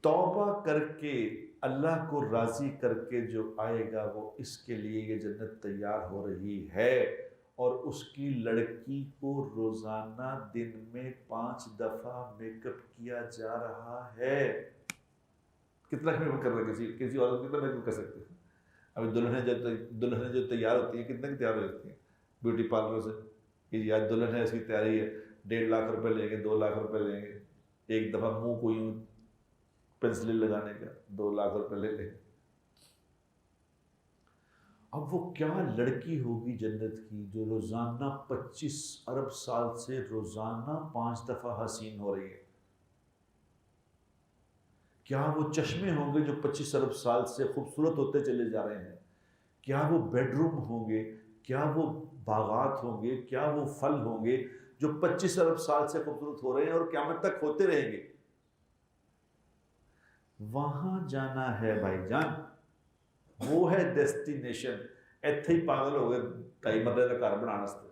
توبہ کر کے اللہ کو راضی کر کے جو آئے گا وہ اس کے لیے یہ جنت تیار ہو رہی ہے، اور اس کی لڑکی کو روزانہ دن میں 5 دفعہ میک اپ کیا جا رہا ہے۔ کتنا میک اپ کر رہا ہے؟ کسی عورت کو کتنا میک اپ کر سکتے ہیں؟ ابھی دلہنیں جو تیار ہوتی ہیں کتنے کی تیار ہو جاتی ہیں بیوٹی پارلر سے، کہ یار دلہن ہے اس کی تیاری ہے، 1.5 لاکھ روپے لیں گے، 2 لاکھ روپے لیں گے، ایک دفعہ منہ کو یوں پینسل لگانے کا 2 لاکھ روپے لے لیں۔ اب وہ کیا لڑکی ہوگی جنت کی جو روزانہ 25 ارب سال سے روزانہ 5 دفعہ حسین ہو رہی ہے؟ کیا وہ چشمے ہوں گے جو 25 ارب سال سے خوبصورت ہوتے چلے جا رہے ہیں؟ کیا وہ بیڈ روم ہوں گے؟ کیا وہ باغات ہوں گے؟ کیا وہ پھل ہوں گے جو 25 ارب سال سے خوبصورت ہو رہے ہیں اور قیامت تک ہوتے رہیں گے؟ وہاں جانا ہے بھائی جان، وہ ہے ڈیسٹینیشن۔ ایتھے ہی پاگل ہو گئے 2.5 مرلے کا گھر بنانے سے،